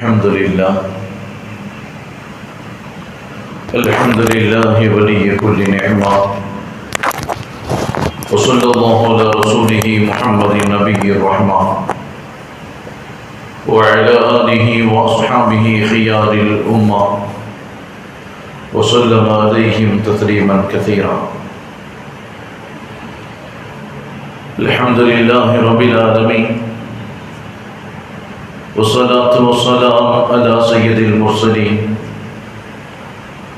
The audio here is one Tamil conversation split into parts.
الحمد لله ولي كل نعمة، وصلى الله على رسوله محمد نبي الرحمة وعلى آله وأصحابه خيار الأمة وسلم عليهم تسليما كثيرا. الحمد لله رب العالمين، والصلاة والسلام على سيد المرسلين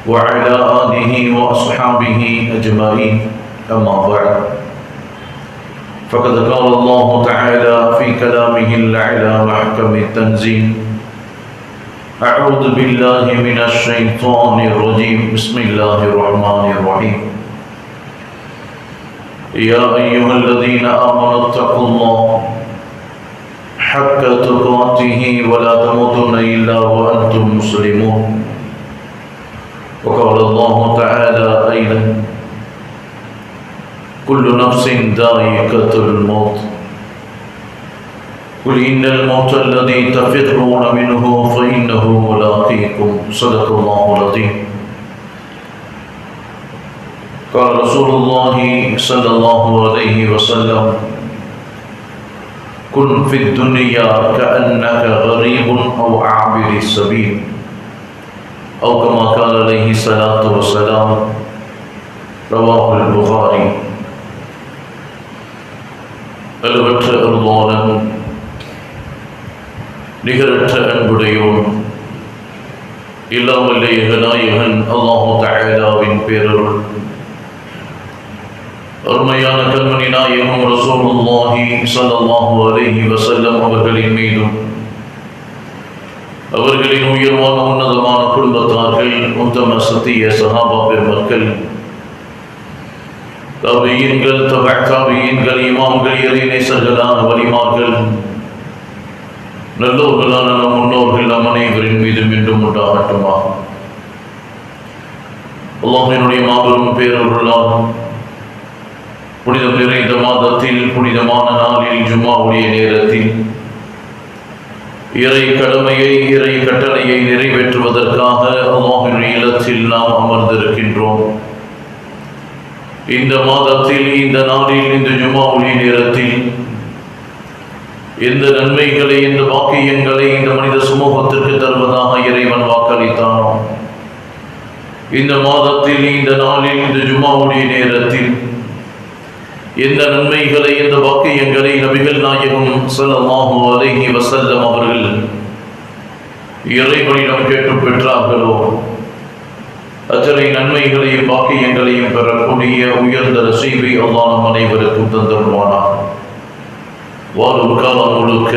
وعلى آله وأصحابه أجمعين، أما بعد، فقد قال الله تعالى في كلامه الأعلى محكم التنزيل: أعوذ بالله من الشيطان الرجيم، بسم الله الرحمن الرحيم. يا أيها الذين آمنوا اتقوا الله حق تقاته ولا تموتن إلا وأنتم مسلمون. وقال الله تعالى أيضا: كل نفس ذائقة الموت، قل إن الموت الذي تفرون منه فإنه ملاقيكم. صدق الله العظيم. قال رسول الله صلى الله عليه وسلم: كن في الدنيا كأنك غريب أو عابر السبيل، أو كما قال عليه الصلاة والسلام. رواه البخاري. அளவற்ற அருளாளன், நிகரற்ற அன்புடையோன், இல்லாமல்ல ஏகநாயகன் அல்லாஹு தஆலாவின் பேரருள், அருமையான கண்மணி நாயகம் ரசூலுல்லாஹி ஸல்லல்லாஹு அலைஹி வஸல்லம் அவர்களின் மீதும், அவர்களின் உயர்வான உன்னதமான குடும்பத்தார்கள், உத்தம சத்திய சஹாபா பெருமக்கள், தாபியீன்கள், தபஅத்தாபியீன்கள், இமாம்கள், இறைநேசர்களான வலிமார்கள், நல்லோர்களான நம் முன்னோர்கள் நம் அனைவரின் மீதும் என்றும் உண்டாகட்டுமா. அல்லாஹ்வினுடைய மாபெரும் பேரருளால் புனிதம் நிறைந்த மாதத்தில், புனிதமான நாளில், ஜும்மாவுடைய நேரத்தில் இறை கடமையை, இறை கட்டளையை நிறைவேற்றுவதற்காக அல்லாஹ்வின் இல்லத்தில் நாம் அமர்ந்திருக்கின்றோம். இந்த மாதத்தில், இந்த நாளில், இந்த ஜும்மாவுடைய நேரத்தில் எந்த நன்மைகளை, எந்த வாக்கியங்களை இந்த மனித சமூகத்திற்கு தருவதாக இறைவன் வாக்களித்தானோ, இந்த மாதத்தில், இந்த நாளில், இந்த ஜும்மாவுடைய நேரத்தில் எந்த நன்மைகளை, எந்த வாக்கியங்களை நபிகள் நாயகம் ஸல்லல்லாஹு அலைஹி வஸல்லம் அவர்கள் இறைவனிடம் கேட்டு பெற்றார்களோ, அத்தனை நன்மைகளையும் வாக்கியங்களையும் பெறக்கூடிய உயர்ந்த நசீபை அல்லாஹ் நம் அனைவருக்கும் தந்தருள்வானாக. வாழும் காலம் முழுக்க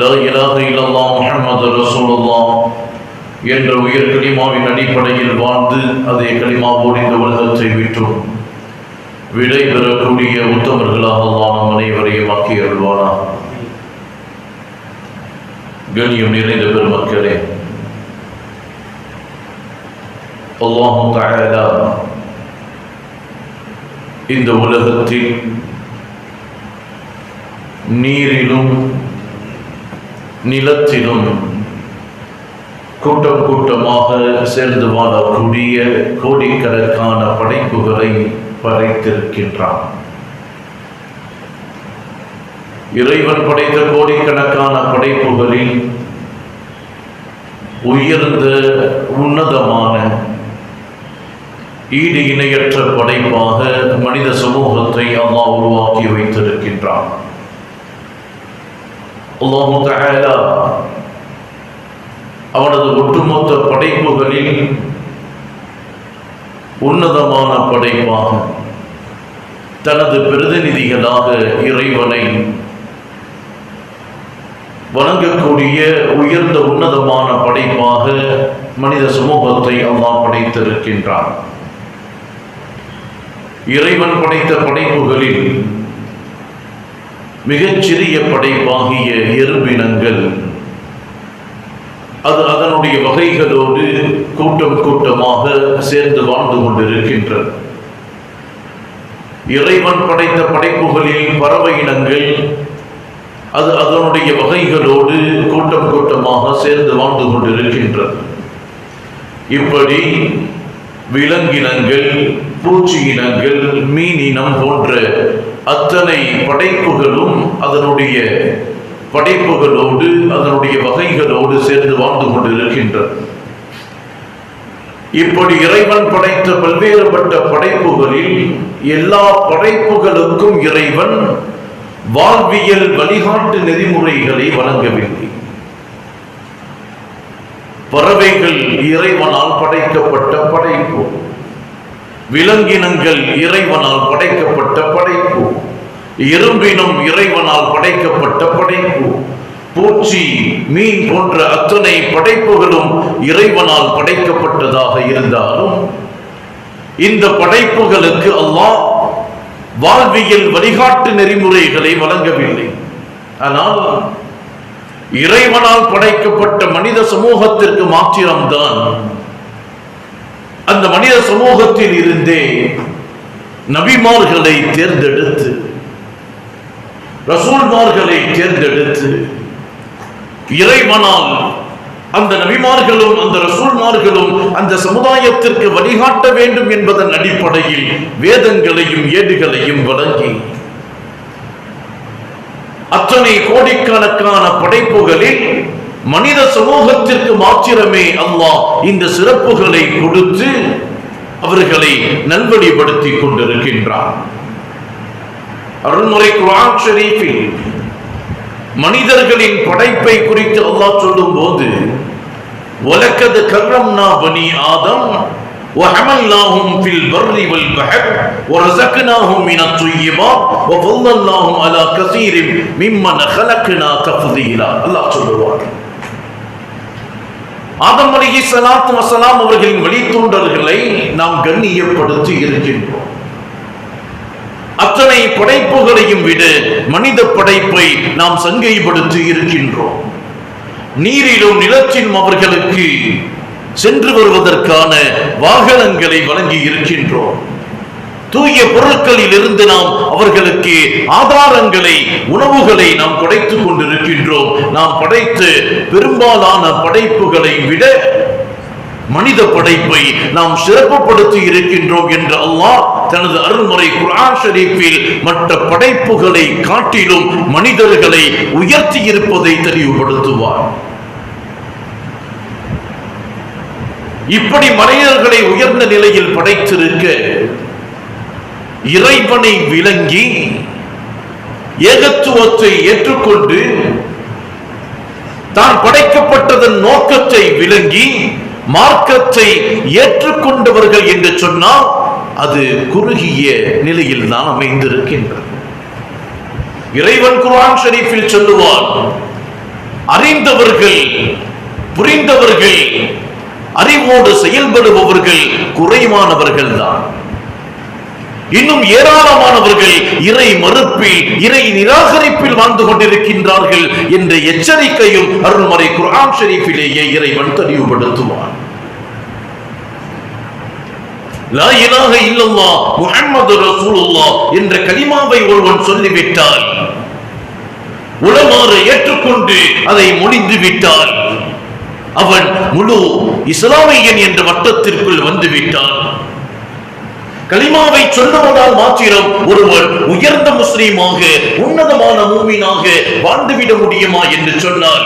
லா இலாஹ இல்லல்லாஹ் முஹம்மது ரசூலுல்லாஹ் என்ற உயர் கலிமாவின் அடிப்படையில் வாழ்ந்து, அதே கலிமாவோடு இந்த உலகத்தை விட்டும் விடை பெறக்கூடிய உத்தமர்களாக அல்லாஹ் நம் அனைவரையும் ஆக்கி அருள்வானாக. கண்ணியம் நிறைந்த பெருமக்களே, அல்லாஹ் தஆலா இந்த உலகத்தில் நீரிலும் நிலத்திலும் கூட்டம் கூட்டமாக சேர்ந்து வாழக்கூடிய கோடிக்கணக்கான படைப்புகளை படைத்திருக்கின்றான். இறைவன் படைத்த கோடிக்கணக்கான படைப்புகளில் உயர்ந்த, உன்னதமான, ஈடு இணையற்ற படைப்பாக மனித சமூகத்தை அல்லாஹ் உருவாக்கி வைத்திருக்கின்றான். அல்லாஹ் தஆலா அவனது ஒட்டுமொத்த படைப்புகளில் உன்னதமான படைப்பாக தனது பிரதிநிதிகளாக இறைவனை வணங்கக்கூடிய உயர்ந்த உன்னதமான படைப்பாக மனித சமூகத்தை அல்லாஹ் படைத்திருக்கின்றான். இறைவன் படைத்த படைப்புகளில் மிகச்சிறிய படைப்பாகிய எறும்பினங்கள், அது அதனுடைய வகைகளோடு கூட்டம் கூட்டமாக சேர்ந்து வாழ்ந்து கொண்டிருக்கின்றன. இறைவன் படைத்த படைப்புகளில் பறவை இனங்கள் அது அதனுடைய வகைகளோடு கூட்டம் கூட்டமாக சேர்ந்து வாழ்ந்து கொண்டிருக்கின்றது. இப்படி விலங்கினங்கள், பூச்சி இனங்கள், மீன் இனம் போன்ற அத்தனை படைப்புகளும் அதனுடைய படைப்புகளோடு அதனுடைய வகைகளோடு சேர்ந்து வாழ்ந்து கொண்டிருக்கின்றது. இப்படி இறைவன் படைத்த பல்வேறுபட்ட படைப்புகளில் எல்லா படைப்புகளுக்கும் இறைவன் வாழ்வியல் வழிகாட்டு நெறிமுறைகளை வழங்கவில்லை. பறவைகள் இறைவனால் படைக்கப்பட்ட படைப்பு, விலங்கினங்கள் இறைவனால் படைக்கப்பட்ட படைப்பு, எறும்பினும் இறைவனால் படைக்கப்பட்ட படைப்பு, பூச்சி, மீன் போன்ற அத்தனை படைப்புகளும் இறைவனால் படைக்கப்பட்டதாக இருந்தாலும் இந்த படைப்புகளுக்கு அல்லாஹ் வாழ்வியல் வழிகாட்டு நெறிமுறைகளை வழங்கவில்லை. ஆனால் இறைவனால் படைக்கப்பட்ட மனித சமூகத்திற்கு மாத்திரம்தான் அந்த மனித சமூகத்தில் இருந்தே நபிமார்களை தேர்ந்தெடுத்து, ரசூல்மார்களை தேர்ந்தெடுத்து இறைவனால் அந்த நபிமார்களும் அந்த ரசூல்மார்களும் அந்த சமுதாயத்திற்கு வழிகாட்ட வேண்டும் என்பதன் அடிப்படையில் வேதங்களையும் ஏடுகளையும் வழங்கி அத்தனை கோடிக்கணக்கான படைப்புகளில் மனித சமூகத்திற்கு மாத்திரமே அல்லாஹ் இந்த சிறப்புகளை கொடுத்து அவர்களை நல்வழிப்படுத்திக் கொண்டிருக்கின்றார். அருள்முறை குர்ஆன் ஷரீஃபில் மனிதர்களின் படைப்பை குறித்து அல்லாஹ் சொல்லும் போது வலக்கத் கர்ரம்னா பனி ஆதம் وحملناهم في البر والبحر ورزقناهم من الطيبات وفضلناهم على كثير ممن خلقنا تفضيلا. அல்லாஹ் சொல்லுவார், ஆதம் அலைஹிஸ்ஸலாத்து வஸலாம் அவர்களின் வழித்தோன்றல்களை நாம் கண்ணியப்படுத்தி இருக்கின்றோம். அத்தனை படைப்புகளையும் விட மனித படைப்பை நாம் சங்கைப்படுத்தி இருக்கின்றோம். நீரிலும் நிலத்திலும் அவர்களுக்கு சென்று வருவதற்கான வாகனங்களை வழங்கி இருக்கின்றோம். தூய பொருட்களில் இருந்து நாம் அவர்களுக்கு ஆதாரங்களை, உணவுகளை நாம் படைத்துக் கொண்டிருக்கின்றோம். நாம் படைத்த பெரும்பாலான படைப்புகளை விட மனித படைப்பை நாம் சிறப்புப்படுத்தி இருக்கின்றோம் என்று அல்லாஹ் தனது அருள்முறை குர்ஆன் ஷரீஃபில் மற்ற படைப்புகளை காட்டிலும் மனிதர்களை உயர்த்தி இருப்பதை தெளிவுபடுத்துவார். இப்படி மனிதர்களை உயர்ந்த நிலையில் படைத்திருக்க இறைவனை விளங்கி ஏகத்துவத்தை ஏற்றுக்கொண்டு தான் படைக்கப்பட்டதன் நோக்கத்தை விளங்கி மார்க்கத்தை ஏற்றுக்கொண்டவர்கள் என்று சொன்னால் அது குறுகிய நிலையில் தான் அமைந்திருக்கின்றது. இறைவன் குர்ஆன் ஷரீஃபில் சொல்லுவார், அறிந்தவர்கள், புரிந்தவர்கள், அறிவோடு செயல்படுபவர்கள் குறைவானவர்கள் தான். இன்னும் ஏராளமானவர்கள் இறை மறுப்பில், இறை நிராகரிப்பில் வாழ்ந்து கொண்டிருக்கின்றார்கள் என்ற எச்சரிக்கையும் அருள்மறை குர்ஆன் ஷரீஃபிலேயே இறைவன் தெளிவுபடுத்துவார். லா இலாஹ இல்லல்லாஹ் முஹம்மது ரசூலுல்லாஹ் என்ற கலிமாவை ஒருவன் சொல்லிவிட்டால், உலமாற ஏற்றுக்கொண்டு அதை மொழிந்து விட்டால், அவன் முழு இஸ்லாமியன் என்ற வட்டத்திற்குள் வந்துவிட்டான். கலிமாவை சொல்லுவதால் மாத்திரம் ஒருவர் உயர்ந்த முஸ்லீமாக, உன்னதமான மூமினாக வாழ்ந்துவிட முடியுமா என்று சொன்னால்,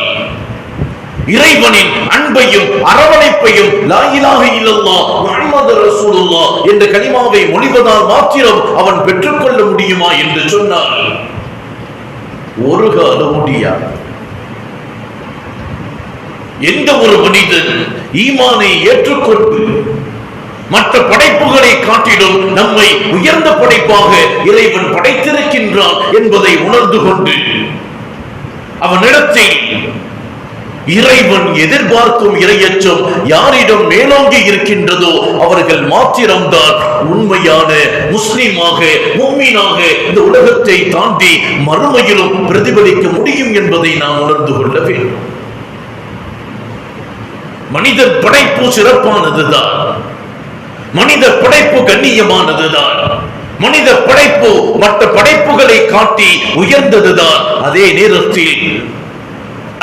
இறைவனின் அன்பையும் அரவணைப்பையும் லா இலாஹ இல்லல்லாஹ் முஹம்மது ரசூலுல்லாஹ் என்ற கலிமாவை மொழிவதால் மாத்திரம் அவன் பெற்றுக்கொள்ள முடியுமா என்று சொன்னால் ஒரு காலம் முடியாது. எந்த ஒரு மனிதன் ஈமானை ஏற்றுக்கொண்டு மற்ற படைப்புகளை காட்டிலும் நம்மை உயர்ந்த படைப்பாக இறைவன் படைத்திருக்கின்றான் என்பதை உணர்ந்து கொண்டு அவனிடத்தில் இறைவன் எதிர்பார்க்கும் இறையச்சம் யாரிடம் மேலோங்கி இருக்கின்றதோ அவர்கள் மாத்திரம்தான் உண்மையான முஸ்லிமாக, முஃமினாக இந்த உலகத்தை தாண்டி மறுமையிலும் பிரதிபலிக்க முடியும் என்பதை நாம் உணர்ந்து கொள்ள வேண்டும். மனித படைப்பு சிறப்பானதுதான், மனித படைப்பு கண்ணியமானதுதான். மனித படைப்பு மற்ற படைப்புகளை காட்டி உயர்ந்ததுதான். அதே நேரத்தில்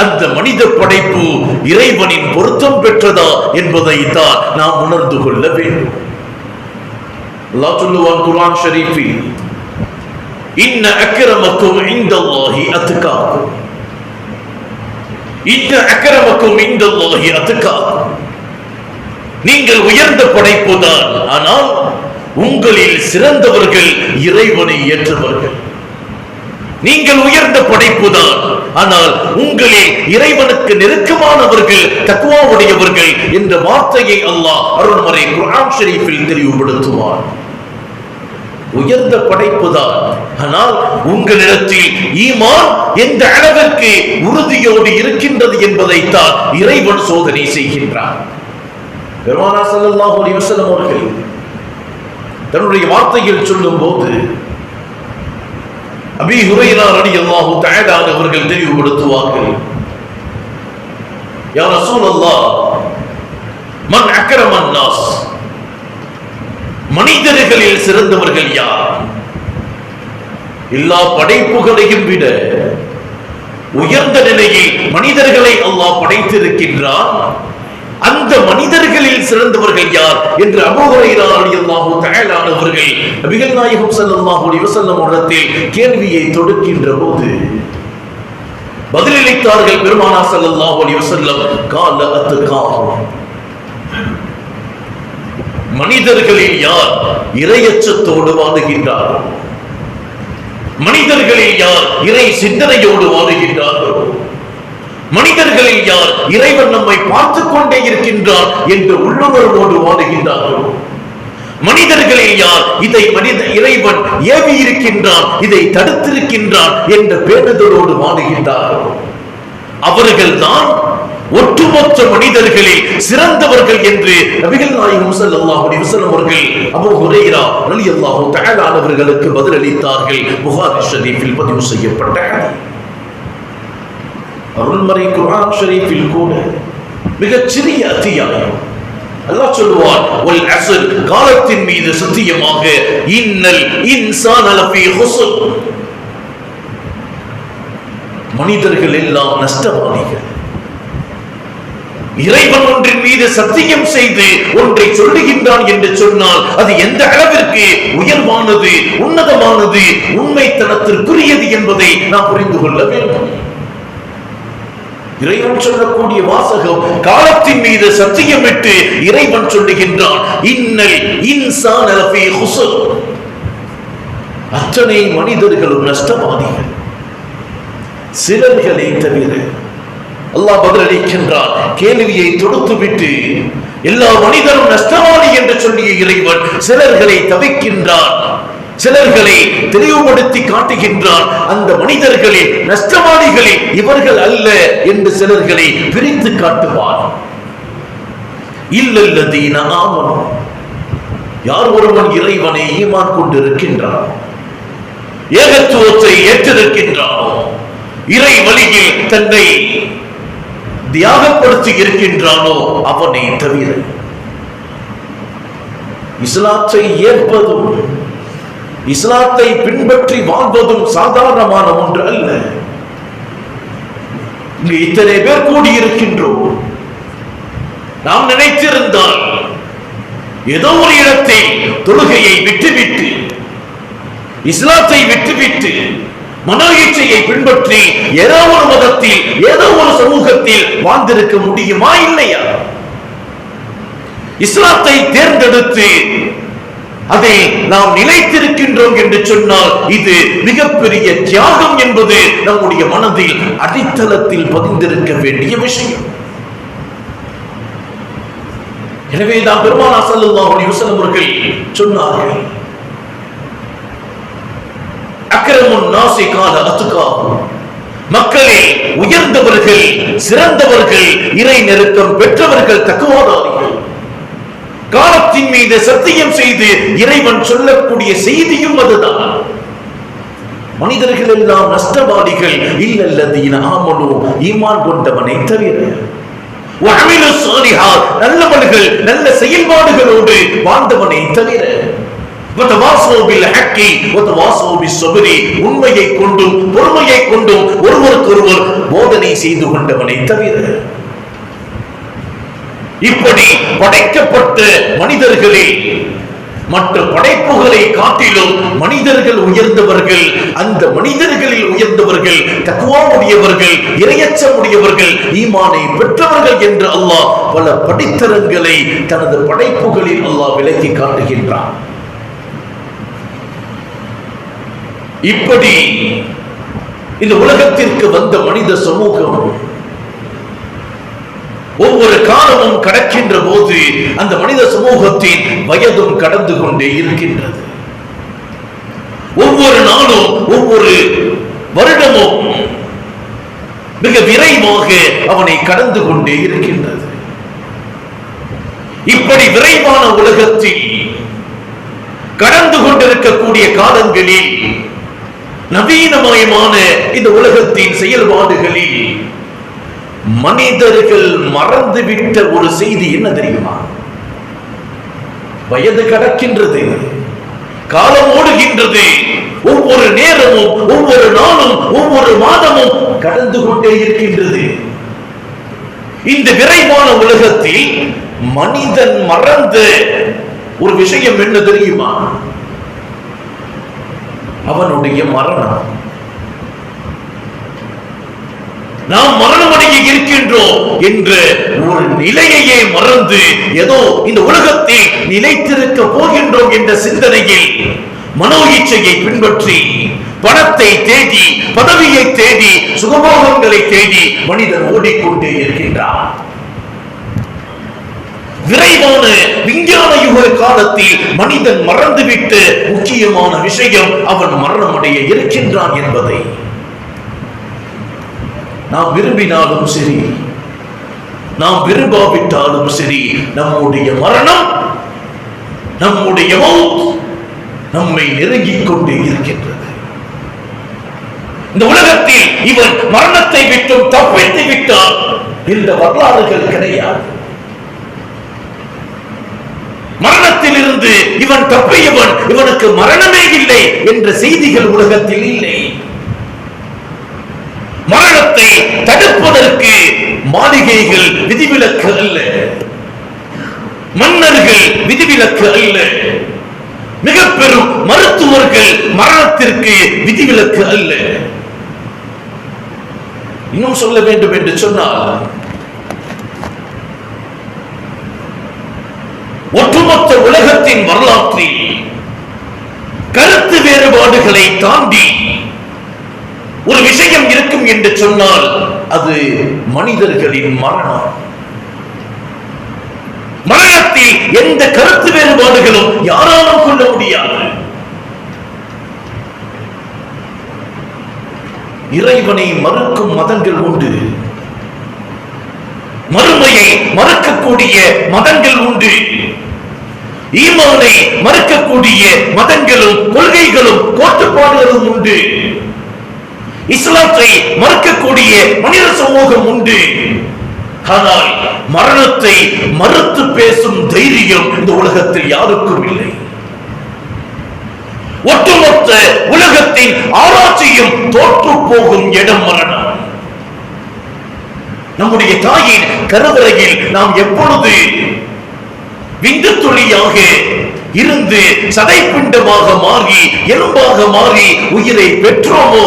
அந்த மனித படைப்பு இறைவனின் பொருத்தம் பெற்றதா என்பதை தான் நாம் உணர்ந்து கொள்ள வேண்டும். அல்லாஹ் சொல்லுவான் குர்ஆன் ஷரீஃபில், இன்ன அக்ரமக்கும் இன்தல்லாஹி அத்காக்கும், இன்ன அக்ரமக்கும் இன்தல்லாஹி அத்காக்கும். நீங்கள் உயர்ந்த படைப்புதான், ஆனால் உங்களில் சிறந்தவர்கள் இறைவனை ஏற்றவர்கள். நீங்கள் உயர்ந்த படைப்புதான், ஆனால் உங்களில் இறைவனுக்கு நெருக்கமானவர்கள் தக்வாவுடையவர்கள் என்ற வார்த்தையை அல்லாஹ் அருள்மறை குர்ஆன் ஷரீஃபில் தெளிவுபடுத்துவார். உயர்ந்த படைப்புதான், ஆனால் உங்களிடத்தில் ஈமான் எந்த அளவிற்கு உறுதியோடு இருக்கின்றது என்பதைத்தான் இறைவன் சோதனை செய்கின்றார். பெருமானார் ஸல்லல்லாஹு அலைஹி வஸல்லம் அவர்கள் தன்னுடைய வார்த்தையில் சொல்லும் போது அபீ ஹுரைரா ரலியல்லாஹு தஆலா அவர்கள் தெளிவுபடுத்துவார்கள், யா ரசூலல்லாஹ், மன் அக்ரமன் நாஸ், மனிதர்களில் சிறந்தவர்கள் யார்? எல்லா படைப்புகளையும் விட உயர்ந்த நிலையில் மனிதர்களை அல்லாஹ் படைத்திருக்கின்றான். அந்த மனிதர்களில் சிறந்தவர்கள் யார் என்று அபூ ஹுரைரா ரலியல்லாஹு தஆலா அவர்கள் நபிகள் நாயகம் ஸல்லல்லாஹு அலைஹி வஸல்லம் இடத்தில் கேள்வியை தொடுக்கின்ற போது பதிலளித்தார்கள் பெருமானார் ஸல்லல்லாஹு அலைஹி வஸல்லம், கால அத்காஹும், மனிதர்களில் யார் இறையச்சத்தோடு வாழுகின்றார்கள், மனிதர்களில் யார் இறை சிந்தனையோடு வாழுகின்றார்களோ, மனிதர்களில் யார் இறைவன் நம்மை பார்த்துக் கொண்டே இருக்கின்றார் என்று உள்ளுணர்வோடு வாழுகின்றார்களோ, மனிதர்களில் யார் இதை இறைவன் ஏவி இருக்கின்றான், இதை தடுத்திருக்கின்றான் என்ற பேணுதலோடு வாழுகின்றார்களோ, அவர்கள் தான் ஒட்டுமொத்த மனிதர்களில் சிறந்தவர்கள் என்று நபிகள் நாயகம் ஸல்லல்லாஹு அலைஹி வஸல்லம் அவர்கள் அபூ ஹுரைரா ரலியல்லாஹு தஆலா அவர்களுக்கு பதிலளித்தார்கள். புகாரி ஷரீஃபில் பதிவு செய்யப்பட்ட அருள்மறை குர்ஆன் ஷரீஃபில் கூட மிகச் சிறிய அத்தியாயம். அல்லாஹ் சொல்லுவான், வல் அஸ்ர், காலத்தின் மீது சத்தியமாக, இன்னல் இன்சான லஃபீ ஹுஸ்ர், மனிதர்கள் எல்லாம் நஷ்டவாளிகள். இறைவன் ஒன்றின் மீது சத்தியம் செய்து ஒன்றை சொல்லுகின்றான் என்று சொன்னால் அது எந்த அளவிற்கு உயர்வானது, உன்னதமானது, உண்மைத்தனத்திற்குரியது என்பதை நாம் புரிந்து கொள்ள வேண்டும். இறைவன் சொல்லக்கூடிய வாசகம், காலத்தின் மீது சத்தியமிட்டு இறைவன் சொல்லுகின்றான், இன்னல் இன்சான லஃபீ ஹுஸ்ர், அத்தனை மனிதர்களும் நஷ்டவாதிகள், சிலர்களை தவிர. அல்லாஹ் பதிலளிக்கின்றான், கேள்வியை தொடுத்துவிட்டு எல்லா மனிதரும் நஷ்டவாதி என்று சொல்லிய இறைவன் சிலர்களை தவிக்கின்றான், சிலர்களை தெளிவுபடுத்தி காட்டுகின்றான். அந்த மனிதர்களில் நஷ்டவாதிகளில் இவர்கள் அல்ல என்று சிலர்களை பிரித்து காட்டுவான். இல்லல்லதீன ஆமனு, யார் ஒருவன் இறைவனை ஈமான் கொண்டிருக்கின்றான், ஏகத்துவத்தை ஏற்றிருக்கின்றானோ, இறை வழியில் தன்னை தியாகப்படுத்தி இருக்கின்றானோ அவனை தவிர. இஸ்லாத்தை ஏற்பதும் இஸ்லாத்தை பின்பற்றி வாழ்வதும் சாதாரணமான ஒன்று அல்ல. இங்கு இத்தனை பேர் கூடியிருக்கின்றோம். நாம் நினைத்திருந்தால் ஏதோ ஒரு இடத்தில் தொழுகையை விட்டுவிட்டு, இஸ்லாத்தை விட்டுவிட்டு, மனோ இச்சையை பின்பற்றி ஏதோ ஒரு மதத்தில், ஏதோ ஒரு சமூகத்தில் வாழ்ந்திருக்க முடியுமா? இல்லையா? இஸ்லாத்தை தேர்ந்தெடுத்து அதை நாம் நிலைத்திருக்கின்றோம் என்று சொன்னால் இது மிகப்பெரிய தியாகம் என்பது நம்முடைய மனதில் அடித்தளத்தில் பதிந்திருக்க வேண்டிய விஷயம். எனவே தான் பெருமானார் ஸல்லல்லாஹு அலைஹி வஸல்லம் அவர்கள் சொன்னார்கள், அக்ரமுன் நாஸி கால அத்காஹும், மக்களில் உயர்ந்தவர்கள், சிறந்தவர்கள், இறை நெருக்கம் பெற்றவர்கள் தக்வாதாரிகள். காலத்தின் மீது சத்தியம் செய்து இறைவன் சொல்லக்கூடிய செய்தியும் அதுதான். மனிதர்கள் எல்லாம் நஷ்டவாதிகள், இல்லல்லதீன ஆமனு, ஈமான் கொண்டவனை தவிர, வஅமிலு ஸாலிஹாத், நல்லவர்கள் நல்ல செயல்பாடுகளோடு வாழ்ந்தவனை தவிர. உண்மையை கொண்டும் பொறுமையை கொண்டும் ஒருவருக்கொருவர் போதனை செய்து கொண்டவனை தவிர இப்படி படைக்கப்பட்ட மனிதர்களே மற்ற படைப்புகளை காட்டிலும் மனிதர்கள் உயர்ந்தவர்கள். அந்த மனிதர்களில் உயர்ந்தவர்கள் தக்வாவுடையவர்கள், இறையச்சமுடையவர்கள், ஈமானை பெற்றவர்கள் என்று அல்லாஹ் பல படித்தரங்களை தனது படைப்புகளில் அல்லாஹ் விளக்கி காட்டுகின்றான். இப்படி இந்த உலகத்திற்கு வந்த மனித சமூகம் ஒவ்வொரு காலமும் கடக்கின்ற போது அந்த மனித சமூகத்தின் வயதும் கடந்து கொண்டே இருக்கின்றது. ஒவ்வொரு நாளும் ஒவ்வொரு வருடமும் மிக விரைவாக அவனை கடந்து கொண்டே இருக்கின்றது. இப்படி விரைவான உலகத்தில் கடந்து கொண்டிருக்கக்கூடிய காலங்களில் நவீனமயமான இந்த உலகத்தின் செயல்பாடுகளில் மனிதர்கள் மறந்துவிட்ட ஒரு செய்தி என்ன தெரியுமா? வயது கடக்கின்றது, காலம் ஓடுகின்றது, ஒவ்வொரு நேரமும் ஒவ்வொரு நாளும் ஒவ்வொரு மாதமும் கடந்து கொண்டே இருக்கின்றது. இந்த விரைவான உலகத்தில் மனிதன் மறந்த ஒரு விஷயம் என்ன தெரியுமா? அவனுடைய மரணம். நாம் மரணமடைய இருக்கின்றோம் என்ற ஒரு நிலையையே மறந்து ஏதோ இந்த உலகத்தில் நிலைத்திருக்க போகின்றோம் என்ற சிந்தனையில் மனோ இச்சையை பின்பற்றி பணத்தை தேடி, பதவியை தேடி, சுகபோகங்களை தேடி மனிதன் ஓடிக்கொண்டே இருக்கின்றான். விரைவான விஞ்ஞான யுக காலத்தில் மனிதன் மறந்துவிட்டு முக்கியமான விஷயம் அவன் மரணமடைய இருக்கின்றான் என்பதை நாம் விரும்பினாலும் சரி, நாம் விரும்பாவிட்டாலும் சரி, நம்முடைய மரணம், நம்முடைய மௌத் நம்மை நெருங்கிக் கொண்டே இருக்கின்றது. இந்த உலகத்தில் இவன் மரணத்தை விட்டும் தப்பித்து விட்டான் என்ற வரலாறுகள் கிடையாது. மரணத்தில் இருந்து இவன் தப்பியவன், இவனுக்கு மரணமே இல்லை என்ற செய்திகள் உலகத்தில் இல்லை. மரணத்தை தடுப்பதற்கு மாளிகைகள் விதிவிலக்கு அல்ல, மன்னர்கள் விதிவிலக்கு அல்ல, மிக பெரும் மருத்துவர்கள் மரணத்திற்கு விதிவிலக்கு அல்ல. இன்னும் சொல்ல வேண்டும் என்று சொன்னால், ஒட்டுமொத்த உலகத்தின் வரலாற்றில் கருத்து வேறுபாடுகளை தாண்டி ஒரு விஷயம் இருக்கும் என்று சொன்னால் அது மனிதர்களின் மரணம். மரணத்தில் எந்த கருத்து வேறுபாடுகளும் யாராலும் கொள்ள முடியாது. இறைவனை மறுக்கும் மதங்கள் உண்டு, மறுமையை மறுக்கக்கூடிய மதங்கள் உண்டு, ஈமானை மறுக்கக்கூடிய மதங்களும் கொள்கைகளும் கோட்பாடுகளும் உண்டு, இஸ்லாத்தை மறுக்கக்கூடிய மனித சமூகம் உண்டு. ஆனால் மரணத்தை மறுத்து பேசும் தைரியம் இந்த உலகத்தில் யாருக்கும் இல்லை. ஒட்டுமொத்த உலகத்தின் ஆராய்ச்சியும் தோற்று போகும் இடம் மரணம். நம்முடைய தாயின் கருவறையில் நாம் எப்பொழுது விந்து துளியாக இருந்து சதைப்பிண்டமாக மாறி எலும்பாக மாறி உயிரை பெற்றோமோ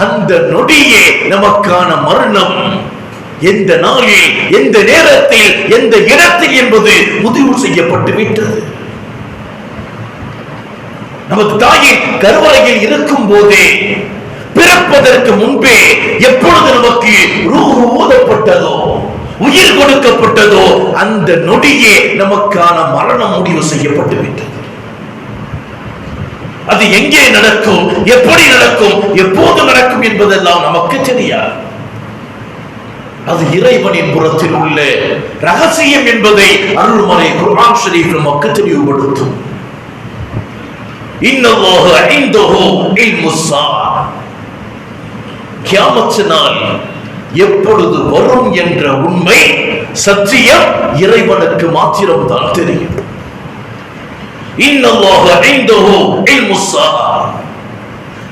அந்த நொடியே நமக்கான மரணம். எந்த நாளில், எந்த நேரத்தில், எந்த இடத்தில் என்பது முடிவு செய்யப்பட்டு விட்டது. நமது தாயின் கருவறையில் இருக்கும் போதே, பிறப்பதற்கு முன்பே எப்பொழுது நமக்கு ரூஹ் ஊதப்பட்டதோ, உயிர் கொடுக்கப்பட்டதோ அந்த நொடியே நமக்கான மரணம் முடிவு செய்யப்பட்டு விட்டது. அது எங்கே நடக்கும், எப்படி நடக்கும், எப்போது நடக்கும் என்பதெல்லாம் நமக்கு தெரியாது. அது இறைவனின் புறத்தில் உள்ள ரகசியம் என்பதை அருள்மறை குர்ஆன் ஷரீஃப் நமக்கு தெளிவுபடுத்தும். இன்னல்லாஹு இன்தஹு இல்முஸ் ஸாஅ, கியாமத் நாள் எப்பொழுது வரும் என்ற உண்மை சத்தியம் இறைவனுக்கு மாத்திரம்தான் தெரியும். இன்னல்லாஹ இன்தஹு இல்முஸ் ஸாஅ.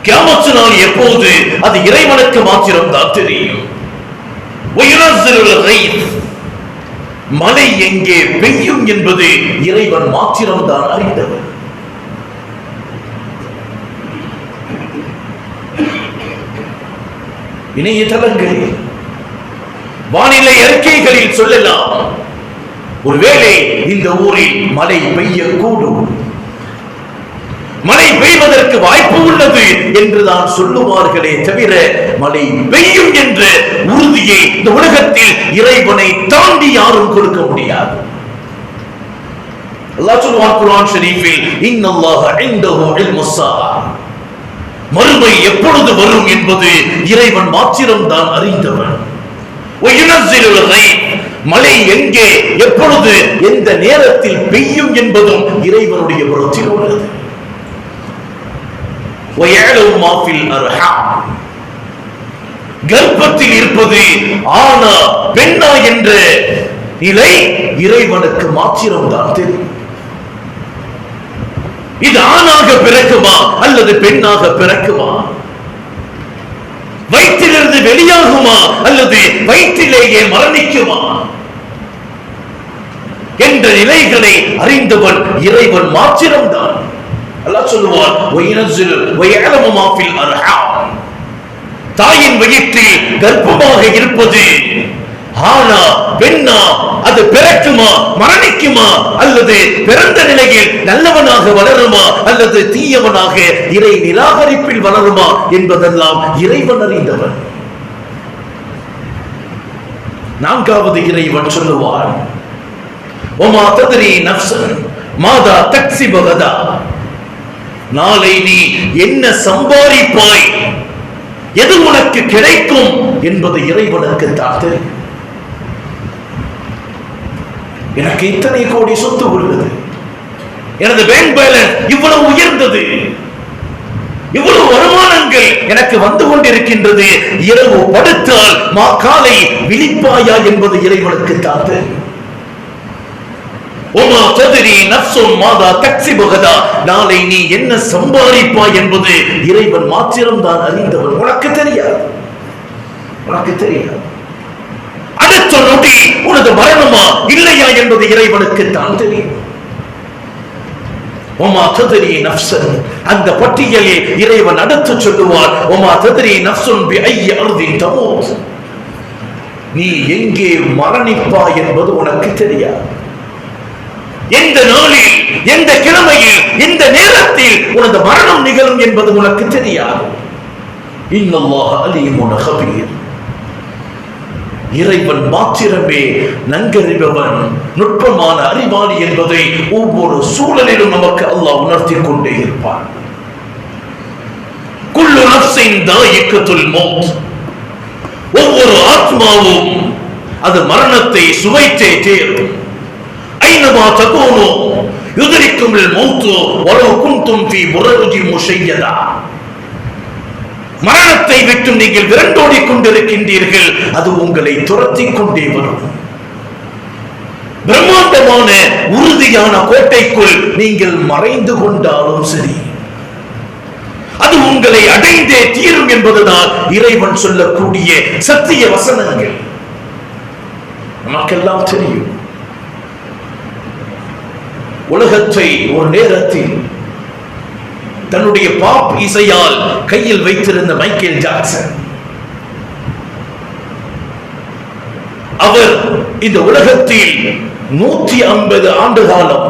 கியாமத் நாள் எப்போது? அது இறைவனுக்கு மாத்திரம் தான் தெரியும். வயுனஸ்ஸிலுல் கைத், மழை எங்கே பெய்யும் என்பது இறைவன் மாத்திரம் தான் அறிந்தவர். இணையதளங்களில் வானிலை அறிக்கைகளில் சொல்லலாம், ஒருவேளை இந்த ஊரில் மழை பெய்யக்கூடும், மழை பெய்வதற்கு வாய்ப்பு உள்ளது என்றுதான் சொல்லுவார்களே தவிர மழை பெய்யும் என்ற உறுதியை இந்த உலகத்தில் இறைவனை தாண்டி யாரும் கொடுக்க முடியாது. அல்லாஹ் சொல்வான் குர்ஆன் ஷரீஃபில், இன்னல்லாஹ இன்தஹு இல்முஸ் ஸாஅ, மறுமை எப்பொழுது வரும் என்பது இறைவன் மாத்திரம் தான் அறிந்தவன். வயுனஸ்ஸிலுல் கைத், மழை எங்கே எப்பொழுது எந்த நேரத்தில் பெய்யும் என்பதும் இறைவனுடைய புறத்தில் உள்ளது. வயஅலமு மா ஃபில் அர்ஹாம், கர்ப்பத்தில் இருப்பது ஆணா பெண்ணா என்ற நிலை இறைவனுக்கு மாத்திரம் தான் தெரியும். இது ஆணாக பிறக்குமா அல்லது பெண்ணாக பிறக்குமா, வயிற்றிலிருந்து வெளியாகுமா அல்லது வயிற்றிலேயே மரணிக்குமா என்ற நிலைகளை அறிந்தவன் இறைவன் மாத்திரம்தான். அல்லாஹ் சொல்லுவான், வயஅலமு மா ஃபில் அர்ஹாம், தாயின் வயிற்றில் கர்ப்பமாக இருப்பது ஆனா பெண்ணா, அது பிறக்குமா மரணிக்குமா அல்லது பிறந்த நிலையில் நல்லவனாக வளருமா அல்லது தீயவனாக இறை நிராகரிப்பில் வளருமா என்பதெல்லாம் இறைவன் அறிந்தவன். நான்காவது இறைவன் சொல்லுவான், வமா தத்ரி நஃப்ஸுன் மாதா தக்ஸிபு கதா, நாளை நீ என்ன சம்பாதிப்பாய், எது உனக்கு கிடைக்கும் என்பது இறைவனுக்கு தான் தெரியும். எனக்கு இத்தனை கோடி சொத்து உள்ளது, எனது பேங்க் பேலன்ஸ் இவ்வளவு உயர்ந்தது, இவ்வளவு வருமானங்கள் எனக்கு வந்து கொண்டிருக்கின்றது, இரவு படுத்தால் காலை விழிப்பாயா என்பது இறைவனுக்கு தான் தெரியும். ஒமா தத்ரி நஃப்ஸுன் மாதா தக்ஸிபு கதா, நாளை நீ என்ன சம்பாதிப்பாய் என்பது இறைவன் மாத்திரம் தான் அறிந்தவன். உனக்கு தெரியாது, உனக்கு தெரியாது. அடுத்த நொடி உனது மரணமா இல்லையா என்பது இறைவனுக்கு தான் தெரியும். ஒமா தத்ரி நஃப்ஸுன், அந்த பட்டியலில் இறைவன் அடுத்து சொல்லுவார், ஒமா தத்ரி நஃப்ஸுன் பிஐயி அர்தின் தமூத், நீ எங்கே மரணிப்பாய் என்பது உனக்கு தெரியாது. எந்த நாளில், எந்த கிழமையில், எந்த நேரத்தில் உனது மரணம் நிகழும் என்பது உனக்கு தெரியாது. இன்னல்லாஹ அலீமுன் கபீர், இறைவன் மாத்திரமே நன்கறிபவன், நுட்பமான அறிவாளி என்பதை ஒவ்வொரு சூழலிலும் நமக்கு அல்லாஹ் உணர்த்தி கொண்டே இருப்பான். குல்லு நஃப்ஸின் தாயிகத்துல் மௌத், ஒவ்வொரு ஆத்மாவும் அது மரணத்தை சுவைத்தே தீரும். ஐனமா தகூனு யுத்ரிக்குமுல் மௌத்து வலவ் குன்தும் ஃபீ புரூஜின் முஷய்யதா, மரணத்தை விட்டு நீங்கள் விரண்டோடி கொண்டிருக்கின்றீர்கள், அது உங்களை துரத்தி கொண்டே வரும். பிரம்மாண்டமான உறுதியான கோட்டைக்குள் நீங்கள் மறைந்து கொண்டாலும் சரி, அது உங்களை அடைந்தே தீரும் என்பதுதான் இறைவன் சொல்லக்கூடிய சத்திய வசனங்கள். நமக்கெல்லாம் தெரியும், உலகத்தை ஒரு நேரத்தில் தன்னுடைய பாப் இசையால் கையில் வைத்திருந்த மைக்கேல் ஜாக்சன், அவர் இந்த உலகத்தில் 150 ஆண்டு காலம்,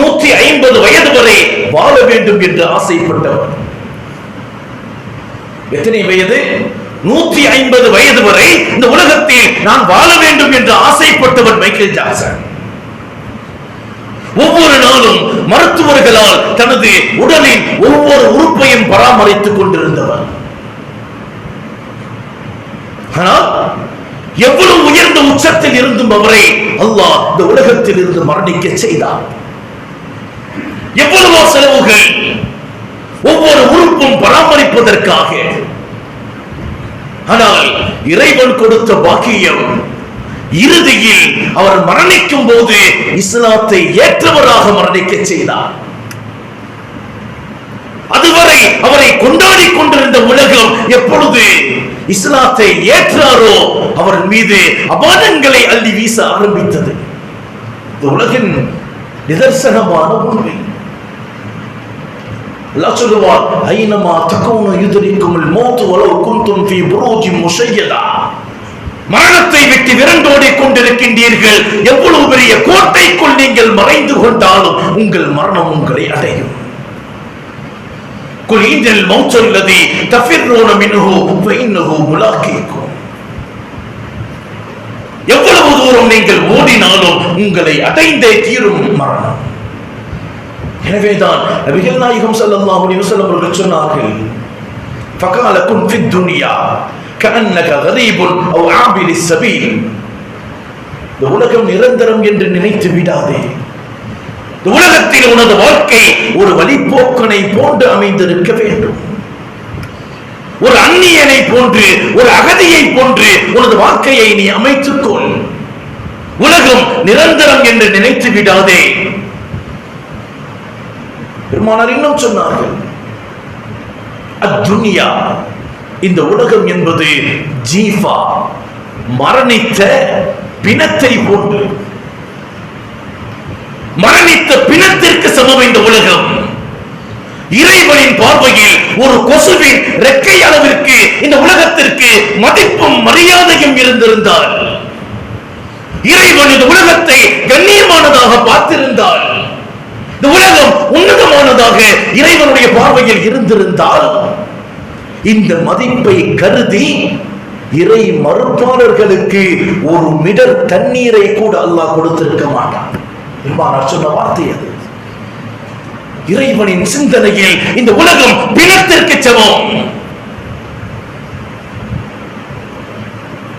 150 வயது வரை வாழ வேண்டும் என்று ஆசைப்பட்டவர். எத்தனை வயது? 150 வயது வரை இந்த உலகத்தில் நான் வாழ வேண்டும் என்று ஆசைப்பட்டவர் மைக்கேல் ஜாக்சன். ஒவ்வொரு நாளும் மருத்துவர்களால் தனது உடலின் ஒவ்வொரு உறுப்பையும் பராமரித்துக் கொண்டிருந்தவர். ஆனால் எவ்வளவு உயர்ந்த உச்சத்தில் இருந்தும் அவரை அல்லாஹ் இந்த உலகத்தில் இருந்து மரணிக்க செய்தார். எவ்வளவோ செலவுகள் ஒவ்வொரு உறுப்பும் பராமரிப்பதற்காக. ஆனால் இறைவன் கொடுத்த பாக்கியம், இறுதியில் அவர் மரணிக்கும் போது இஸ்லாத்தை ஏற்றவராக மரணிக்க செய்தார். கொண்டாடி கொண்டிருந்த உலகம் எப்பொழுது இஸ்லாத்தை ஏற்றாரோ அவர் மீது அபாதங்களை அள்ளி வீச ஆரம்பித்தது. உலகின் நிதர்சனமான உண்மை. அல்லாஹ் சொல்லுவார், ஐனமா தகூனு யுத்ரிக்குமுல் மௌத் வலவ் குன்தும் ஃபீ புரூஜின் முஷய்யதா. மரணத்தை விட்டு விரண்டோடி கொண்டிருக்கின்றீர்கள், எவ்வளவு பெரிய கோட்டைக்குள் நீங்கள் மறைந்து கொண்டாலும் உங்கள் மரணம் உங்களை அடையும். குல் இன்னல் மௌத் அல்லதி தஃபிர்ரூன மின்ஹு ஃபஇன்னஹு முலாகீக்கும். எவ்வளவு தூரம் நீங்கள் ஓடினாலும் உங்களை அடைந்தே தீரும் மரணம். எனவேதான் நபிகள் நாயகம் ஸல்லல்லாஹு அலைஹி வஸல்லம் அவர்கள் சொன்னார்கள், ஃபகால குன் ஃபித் துன்யா கஅன்னக கரீபுன் அவ் ஆபிலிஸ் ஸபீல். இந்த உலகம் நிரந்தரம் என்று நினைத்து விடாதே. இந்த உலகத்தில் உனது வாழ்க்கை ஒரு வழிப்போக்கனை போன்று அமைந்திருக்க வேண்டும். ஒரு அந்நியனை போன்று, ஒரு அகதியை போன்று உனது வாழ்க்கையை நீ அமைத்துக்கொள். உலகம் நிரந்தரம் என்று நினைத்து விடாதே. பெருமானார் இன்னும் சொன்னார்கள், அத்துன்யா, இந்த உலகம் என்பது ஜீஃபா, மரணித்த பிணத்தை போன்று. மரணித்த பிணத்திற்கு சமம் இந்த உலகம். இறைவனின் பார்வையில் ஒரு கொசுவின் ரெக்கை அளவிற்கு இந்த உலகத்திற்கு மதிப்பும் மரியாதையும் இருந்திருந்தால், இறைவன் இந்த உலகத்தை கண்ணியமானதாக பார்த்திருந்தால், இந்த உலகம் உன்னதமானதாக இறைவனுடைய பார்வையில் இருந்திருந்தால், இந்த மதிப்பை கருதி இறை மறுப்பாளர்களுக்கு ஒரு மிடர் தண்ணீரை கூட அல்லாஹ் கொடுத்திருக்க மாட்டான். சொன்ன வார்த்தை அது. இறைவனின் சிந்தனையில் இந்த உலகம் பிணத்திற்கு சமம்.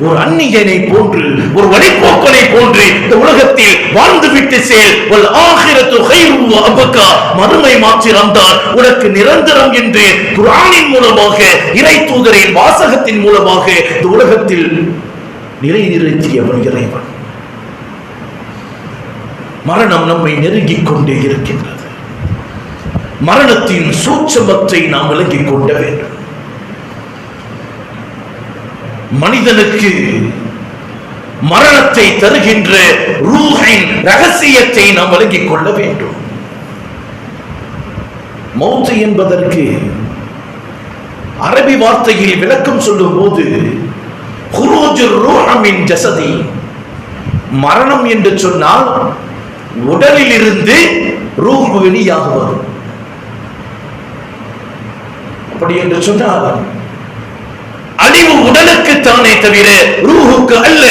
ஒரு அந்நியனை போன்று, ஒரு வழிபோக்கனை போன்று இந்த உலகத்தில் வாழ்ந்துவிட்டு செல். வல் ஆகிரத்து கைரு வ அபகா, மறுமை மாற்றிருந்தால் உனக்கு நிரந்தரம் என்று குர்ஆனின் மூலமாக, இறை தூதரின் வாசகத்தின் மூலமாக இந்த உலகத்தில் நிலைநிறுத்தியவன் இறைவன். மரணம் நம்மை நெருங்கிக் கொண்டே இருக்கின்றது. மரணத்தின் சூட்சமத்தை நாம் விளங்கிக் கொள்ள வேண்டும். மனிதனுக்கு மரணத்தை தருகின்ற ரூஹின் ரகசியத்தை நாம் விளங்கிக் கொள்ள வேண்டும். மௌத் என்பதற்கு அரபி வார்த்தையில் விளக்கம் சொல்லும் போது குரூஜுர் ரூஹ் மின் ஜஸதி, மரணம் என்று சொன்னால் உடலில் இருந்து ரூஹ் வெளியாகுவது. அப்படி என்று சொன்னால் அழிவு உடலுக்கு தானே தவிர ரூஹுக்கு அல்ல.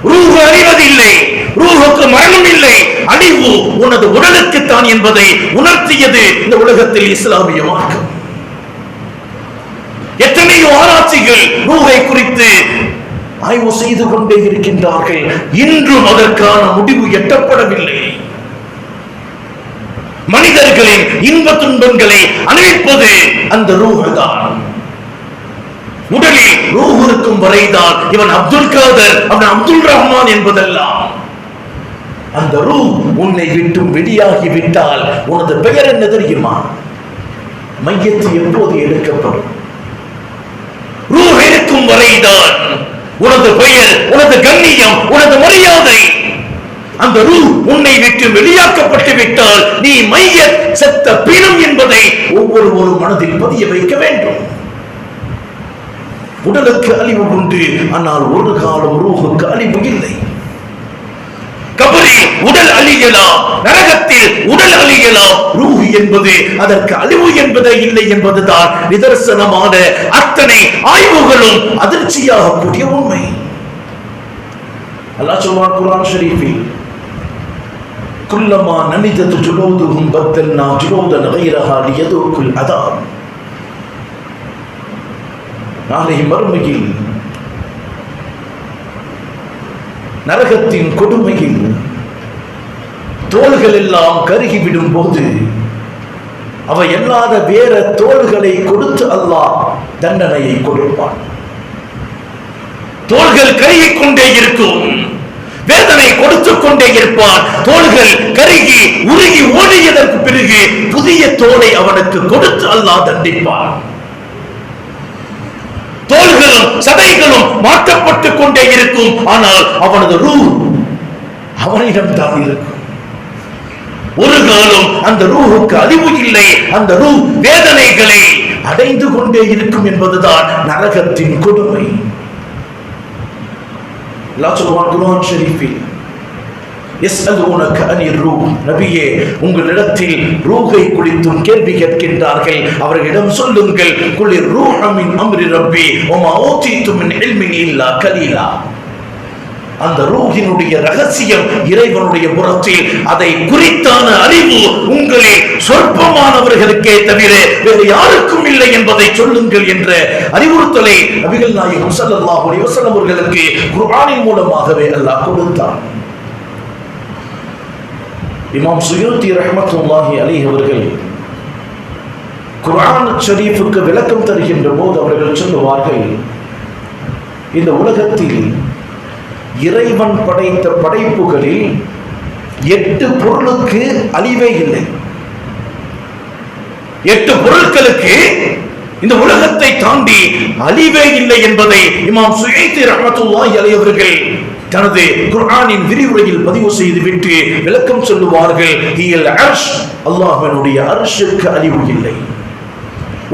ரூஹு அழிவதில்லை, ரூஹுக்கு மரணம் இல்லை, அழிவு உனது உடலுக்கு தான் என்பதை உணர்த்தியது இந்த உலகத்தில் இஸ்லாமிய மார்க்கம். எத்தனையோ ஆராய்ச்சிகள் ரூஹை குறித்து ஆய்வு செய்து கொண்டே இருக்கின்றார்கள். இன்றும் அதற்கான முடிவு எட்டப்படவில்லை. மனிதர்களின் இன்ப துன்பங்களை அனுபவிப்பது அந்த ரூஹ் தான். உடலில் ரூஹ் இருக்கும் வரைதான் இவன் அப்துல் காதர், அவன் அப்துல் ரஹ்மான் என்பதெல்லாம். அந்த ரூஹ் உன்னை விட்டும் வெளியாகி விட்டால் உனது பெயர் என்ன தெரியுமா? மையத்து எப்போது எடுக்கப்படும்? ரூஹ் இருக்கும் வரைதான் உனது பெயர், உனது கண்ணியம், உனது மரியாதை. அந்த ரூஹ் உன்னை விட்டு வெளியாக்கப்பட்டு விட்டால் நீ மையத், செத்த பிணம் என்பதை ஒவ்வொரு மனதில் பதிய வைக்க வேண்டும். உடலுக்கு அழிவு உண்டு, ஆனால் ஒரு காலம் ரூஹுக்கு அழிவு இல்லை. கபரில் உடல் அழியலாம், நரகத்தில் உடல் அழியலாம், ரூஹ் என்பது அதற்கு அழிவு என்பதே இல்லை என்பதுதான் நிதர்சனமான அத்தனை ஆய்வுகளும் அதிர்ச்சியாக கூடிய உண்மை. அல்லாஹ் சொல்வான் குர்ஆன் ஷரீஃபில், குல்லமா நனிதத் ஜுலூதுஹும் பத்தல்னா ஜுலூதன் கைரஹா லியதுகுல் அதாப். நாளை மறுமையில் நரகத்தின் கொடுமையில் தோள்கள் எல்லாம் கருகிவிடும் போது அவை எல்லாத வேற தோள்களை கொடுத்து அல்லாஹ் தண்டனையை கொடுப்பான். தோள்கள் கருகிக் கொண்டே இருக்கும், வேதனை கொடுத்துக் கொண்டே இருப்பான். தோள்கள் கருகி உருகி ஓடியதற்கு பிறகு புதிய தோலை அவனுக்கு கொடுத்து அல்லாஹ் தண்டிப்பான். தோள்களும் சதைகளும் மாற்றப்பட்டுக் கொண்டே இருக்கும், ஆனால் அவனது ரூஹ் அவனிடம் தான் இருக்கும். ஒரு காலம் அந்த ரூஹுக்கு அழிவு இல்லை, அந்த ரூஹ் வேதனைகளை அடைந்து கொண்டே இருக்கும் என்பதுதான் நரகத்தின் கொடுமை. அல்லாஹ் சொல்வான் குர்ஆன் ஷரீஃபில், யஸ்அலூனக அனிர் ரூஹ், நபியே உங்களிடத்தில் ரூஹை குறித்தும் கேள்வி கேட்கின்றார்கள், அவர்களிடம் சொல்லுங்கள், குலிர் ரூஹ மின் அம்ரி ரப்பி வமா ஊதீது மின் இல்மின் இல்லா கலீலா. அந்த ரூஹினுடைய ரகசியம் இறைவனுடைய புறத்தில், அதை குறித்தான அறிவு உங்களில் சொற்பமானவர்களுக்கே தவிர வேறு யாருக்கும் இல்லை என்பதை சொல்லுங்கள் என்ற அறிவுறுத்தலை நபிகள் நாயகம் ஸல்லல்லாஹு அலைஹி வஸல்லம் அவர்களுக்கு குர்ஆனின் மூலமாகவே அல்லாஹ் கொடுத்தார். இமாம் சுயூத்தி ரஹ்மத்துல்லாஹி அலைஹி அவர்கள் குர்ஆன் ஷரீஃபுக்கு விளக்கம் தருகின்ற போது அவர்கள் சொல்லுவார்கள், இந்த உலகத்தில் இறைவன் படைத்த படைப்புகளில் 8 பொருளுக்கு அழிவே இல்லை. 8 பொருட்களுக்கு இந்த உலகத்தை தாண்டி அழிவே இல்லை என்பதை இமாம் சுயூத்தி ரஹ்மத்துல்லாஹி அலைஹி அவர்கள் தனது குர்ஆனின் விரிவுரையில் பதிவு செய்துவிட்டு விளக்கம் சொல்லுவார்கள், ஹியல் அர்ஷ், அல்லாஹ்வினுடைய அர்ஷுக்கு அழிவு இல்லை.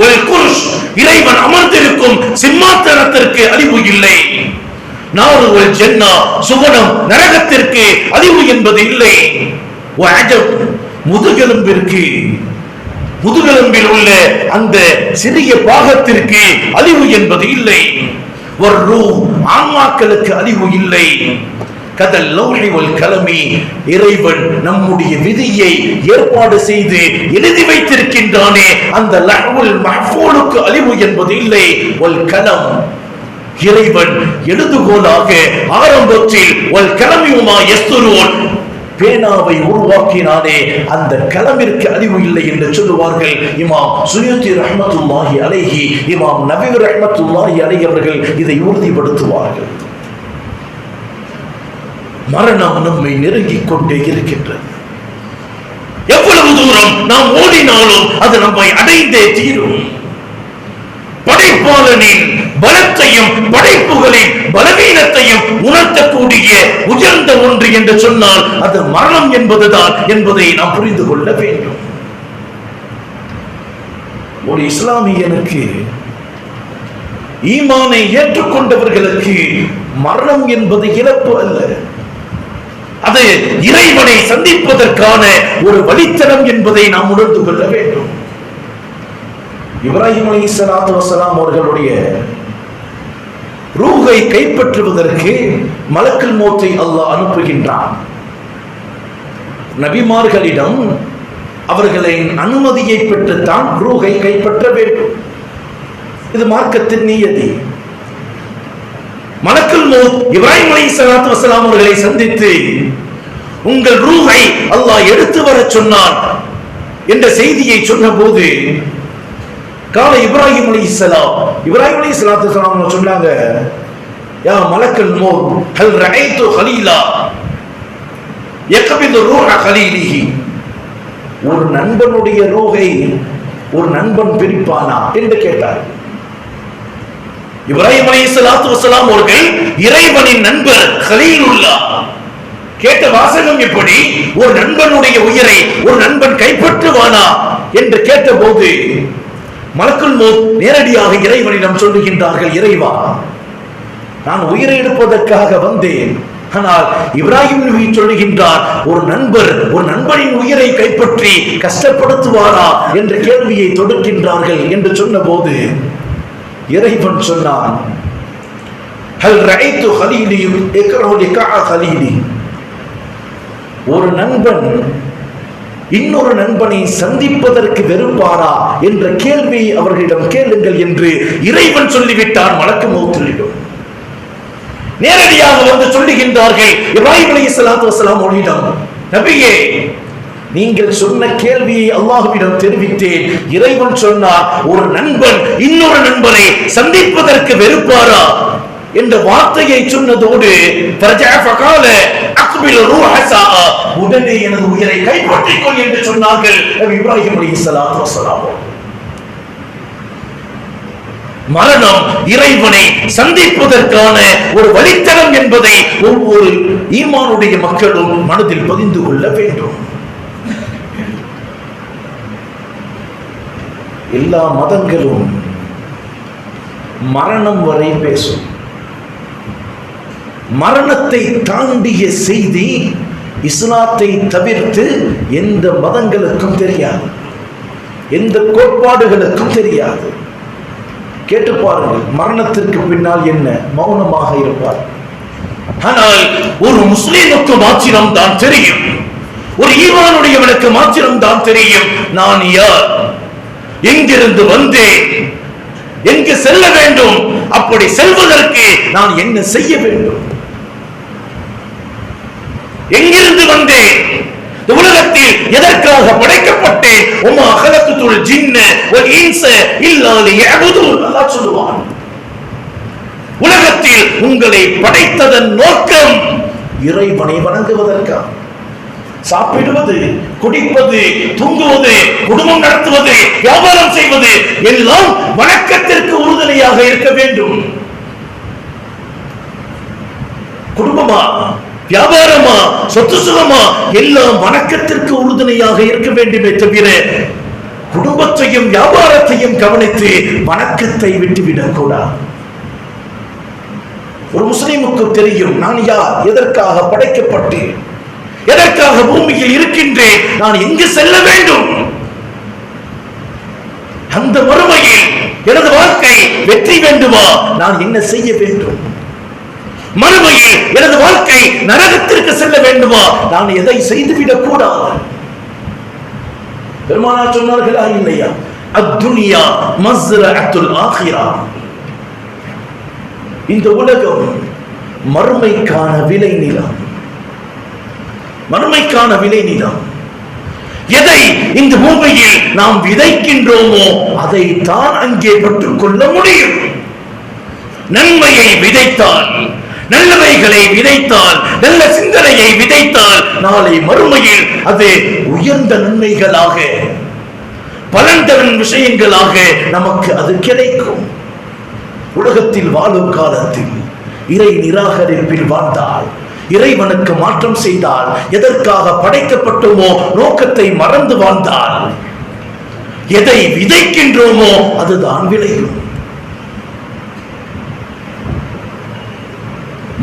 ஒரு குர்ஷ், இறைவன் அமர்ந்திருக்கும் சிம்மாசனத்திற்கு அழிவு இல்லை. நாரு வல் ஜன்னா, சுவனம் நரகத்திற்கு அழிவு என்பது இல்லை. வஅஜப், முதுகெலும்பில் உள்ள அந்த சிறிய பாகத்திற்கு அழிவு என்பது இல்லை. வர்ரூஹ், ஆன்மாக்களுக்கு அழிவு இல்லை. கதல் லௌஹி வல் கலமி, இறைவன் நம்முடைய விதியை ஏற்பாடு செய்து எழுதி வைத்திருக்கின்றானே, அந்த லஹ்வுல் மஹ்ஃபூலுக்கு அழிவு என்பது இல்லை. வல் கலம், இறைவன் எழுதுகோலாக ஆரம்பத்தில் வல் கலமியுமா யஸ்துரூன், பேனாவை உருவாக்கினானே, அந்த கலமிற்கு அழிவு இல்லை என்று சொல்லுவார்கள் இமாம் சுயூத்தி ரஹ்மத்துல்லாஹி அலைஹி. இமாம் நபவி ரஹ்மத்துல்லாஹி அலைஹி அவர்கள் இதை உறுதிப்படுத்துவார்கள். மரணம் நம்மை நெருங்கிக் கொண்டே இருக்கின்றது. எவ்வளவு தூரம் நாம் ஓடினாலும் அது நம்மை அடைந்தே தீரும். படைப்பாளனின் பலத்தையும் படைப்புகளின் பலவீனத்தையும் உணர்த்தக்கூடிய உயர்ந்த ஒன்று என்று சொன்னால் அது மரணம் என்பதுதான் என்பதை நாம் புரிந்து கொள்ள வேண்டும். ஒரு இஸ்லாமியனுக்கு, ஈமானை ஏற்றுக்கொண்டவர்களுக்கு மரணம் என்பது இழப்பு அல்ல, அது இறைவனை சந்திப்பதற்கான ஒரு வழித்தடம் என்பதை நாம் உணர்ந்து கொள்ள வேண்டும். இப்ராஹிம் அலைஹிஸ்ஸலாத்து வஸலாம் அவர்களுடைய ரூஹை கைப்பற்றுவதற்கு மலக்குல் மௌத்தை அல்லாஹ் அனுப்புகின்றான். நபிமார்களிடம் அவர்களின் அனுமதியை பெற்றுத்தான் ரூஹை கைப்பற்ற வேண்டும். இது மார்க்கத்தின் நியதி. மலக்குல் மௌத் இப்ராஹிம் அலைஹிஸ்ஸலாத்து வஸலாம் அவர்களை சந்தித்து, உங்கள் ரூஹை அல்லாஹ் எடுத்து வர சொன்னான் என்ற செய்தியை சொன்னபோது, கால இப்ராஹிம் அலைஹிஸ்ஸலாத்து வஸலாம் சொன்னாங்க, யா மலக்குல் மௌத் ஹல் ரஅய்து கலீலா யக்பிது ரூஹ கலீலிஹி, ஒரு நண்பனுடைய ரூஹை ஒரு நண்பன் பிரிப்பானா என்று கேட்டார். இப்ராஹிம் அலைஹிஸ்ஸலாத்து வஸலாம் அவர்கள் இறைவனின் நண்பர் கலீலுல்லாஹ். கேட்ட வாசகம் எப்படி? ஒரு நண்பனுடைய உயிரை ஒரு நண்பன் கைப்பற்றுவானா என்று கேட்டபோது மலக்குல் மௌத் நேரடியாக இறைவனிடம் சொல்லுகின்றார்கள், இறைவா, நான் உயிரை எடுப்பதற்காக வந்தேன், ஆனால் இப்ராஹிம் நபி சொல்லுகின்றார், ஒரு நண்பனின் உயிரை கைப்பற்றி கஷ்டப்படுத்துவாரா என்ற கேள்வியை தொடுக்கின்றார்கள் என்று சொன்னபோது இறைவன் சொன்னான், ஹல் ரஅய்து கலீலி யக்ரஹு லிகா கலீலி, ஒரு நண்பன் இன்னொரு நண்பனை சந்திப்பதற்கு வெறுப்பாரா என்ற கேள்வியை அவர்களிடம் கேளுங்கள் என்று இறைவன் சொல்லிவிட்டார். மலக்கு மௌத்திலும் நேரடியாக வந்து சொல்லுகின்றார்கள் இப்ராஹிம் அலைஹிஸ்ஸலாத்து வஸலாம் அவர்களிடம், நபியே, நீங்கள் சொன்ன கேள்வியை அல்லாஹ்விடம் தெரிவித்தேன். இறைவன் சொன்னார், ஒரு நண்பன் இன்னொரு நண்பனை சந்திப்பதற்கு வெறுப்பாரா என்ற வார்த்தையை சொன்னதோடு அக்பில் ரூஹஸா, உடனே எனது உயிரை கைப்பற்றிக் கொள் என்று சொன்னார்கள் நபி இப்ராஹிம் அலைஹிஸ்ஸலாத்து வஸ்ஸலாம். மரணம் இறைவனை சந்திப்பதற்கான ஒரு வழித்தடம் என்பதை ஒவ்வொரு ஈமானுடைய மக்களும் மனதில் பதிந்து கொள்ள வேண்டும். எல்லா மதங்களும் மரணம் வரை பேசும். மரணத்தை தாண்டிய செய்தி இஸ்லாத்தை தவிர்த்து எந்த மதங்களுக்கும் தெரியாது, எந்த கோட்பாடுகளுக்கும் தெரியாது. கேட்டு பாருங்கள், மரணத்திற்கு பின்னால் என்ன? மௌனமாக இருப்பார். ஆனால் ஒரு முஸ்லிமுக்கு மாத்திரம் தான் தெரியும், ஒரு ஈமானுடையவனுக்கு மாத்திரம் தான் தெரியும் நான் யார், எங்கிருந்து வந்தேன், எங்கு செல்ல வேண்டும், அப்படி செல்வதற்கு நான் என்ன செய்ய வேண்டும், எங்கிருந்து வந்தேன், உலகத்தில் எதற்காக படைக்கப்பட்டேன், உமா ஹலக்துல் ஜின்ன வல் இன்ஸ இல்லா லியஅபுதுன். அல்லாஹ் சொல்வான், உலகத்தில் உங்களை படைத்ததன் நோக்கம் இறைவனை வணங்குவதற்காக. சாப்பிடுவது, குடிப்பது, தூங்குவது, குடும்பம் நடத்துவது, வியாபாரம் செய்வது எல்லாம் வணக்கத்திற்கு உறுதுணையாக இருக்க வேண்டும். குடும்பமா, வியாபாரமா, சொத்து சுகமா, எல்லாம் வணக்கத்திற்கு உறுதுணையாக இருக்க வேண்டுமே தவிர குடும்பத்தையும் வியாபாரத்தையும் கவனித்து வணக்கத்தை விட்டுவிடக் கூடாது. ஒரு முஸ்லிமுக்கு தெரியும் நான் யார், எதற்காக படைக்கப்பட்டேன், எதற்காக பூமியில் இருக்கின்றேன், நான் எங்கு செல்ல வேண்டும். அந்த மறுமையில் எனது வாழ்க்கை வெற்றி வேண்டுமா, நான் என்ன செய்ய வேண்டும். மறுமையில் எனது வாழ்க்கை நரகத்திற்கு செல்ல வேண்டுமா, நான் எதை செய்துவிடக் கூடாது. பெருமானார் சொன்னார்களா இல்லையா, அத்துனியா மஸ்ரஅத்துல் ஆகிரா, இந்த உலகம் மறுமைக்கான விளை நிலம், மறுமைக்கான விளை நிலம். எதை இந்த பூமியில் நாம் விதைக்கின்றோமோ அதை தான் அங்கே பெற்றுக் கொள்ள முடியும். நன்மையை விதைத்தால், நல்லவைகளை விதைத்தால், நல்ல சிந்தனையை விதைத்தால் நாளை மறுமையில் அது உயர்ந்த நன்மைகளாக, பலன் தரும் விஷயங்களாக நமக்கு அது கிடைக்கும். உலகத்தில் வாழும் காலத்தில் இறை நிராகரிப்பில் வாழ்ந்தால், இறைவனுக்கு மாற்றம் செய்தால், எதற்காக படைக்கப்பட்டோமோ நோக்கத்தை மறந்து வாழ்ந்தால், எதை விதைக்கின்றோமோ அதுதான் விளையும்.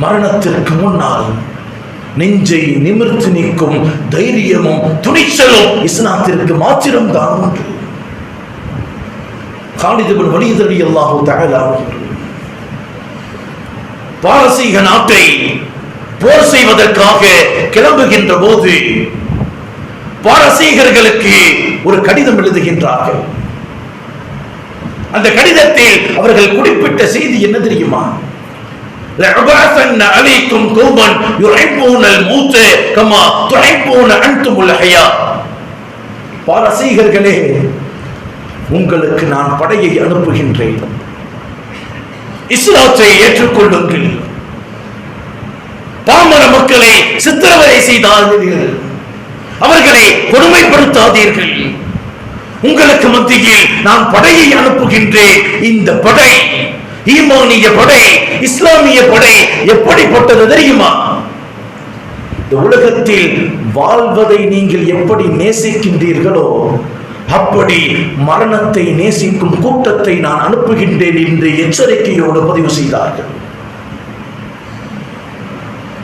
மரணத்திற்கு முன்னால் நெஞ்சை நிமிர்த்து நிற்கும் தைரியமும் துணிச்சலும் இஸ்லாத்திற்கு மாத்திரம் தான் உண்டு. காலித் இப்னு வலீத் ரலியல்லாஹு தஆலா பாரசீக நாட்டை போர் செய்வதற்காக கிளம்புகின்ற போது பாரசீகர்களுக்கு ஒரு கடிதம் எழுதுகின்றார்கள். அந்த கடிதத்தில் அவர்கள் குறிப்பிட்ட செய்தி என்ன தெரியுமா? لَعَبَعَثَنَّ عَلَيْكُمْ قَوْمًا يُحِبُّونَ الْمَوْتَ كَمَا تُحِبُّونَ أَنْتُمُ الْحَيَاةَ. பாரசீகர்களே, உங்களுக்கு நான் படையை அனுப்புகின்றேன், இஸ்லாத்தை ஏற்றுக்கொள்ளுங்கள், பாமர மக்களை சித்திரவதை செய்தாதீர்கள், அவர்களை கொடுமைப்படுத்தாதீர்கள், உங்களுக்கு மத்தியில் நான் படையை அனுப்புகின்றேன். இந்த படை ஈமானிய படை, இஸ்லாமிய படை எப்படிப்பட்டது தெரியுமா? இந்த உலகத்தில் வாழ்வதை நீங்கள் எப்படி நேசிக்கின்றீர்களோ அப்படி மரணத்தை நேசிக்கும் கூட்டத்தை நான் அனுப்புகின்றேன் என்று எச்சரிக்கையோடு பதிவு செய்தார்கள்.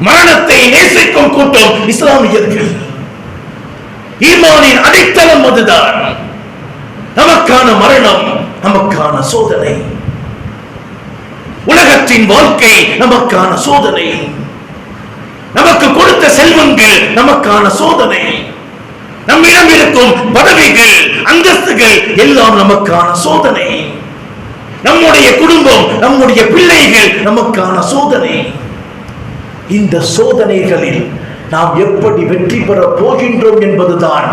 மரணத்தை நேசிக்கும் கூட்டம் இஸ்லாமியர்கள். ஈமானின் அடித்தளம் அதுதான். நமக்கான மரணம் நமக்கான சோதனை, உலகத்தின் வாழ்க்கை நமக்கான சோதனை, நமக்கு கொடுத்த செல்வங்கள் நமக்கான சோதனை, நம்மிடம் இருக்கும் பதவிகள் அந்தஸ்துகள் எல்லாம் நமக்கான சோதனை, நம்முடைய குடும்பம் நம்முடைய பிள்ளைகள் நமக்கான சோதனை. இந்த சோதனைகளில் நாம் எப்படி வெற்றி பெற போகின்றோம் என்பதுதான்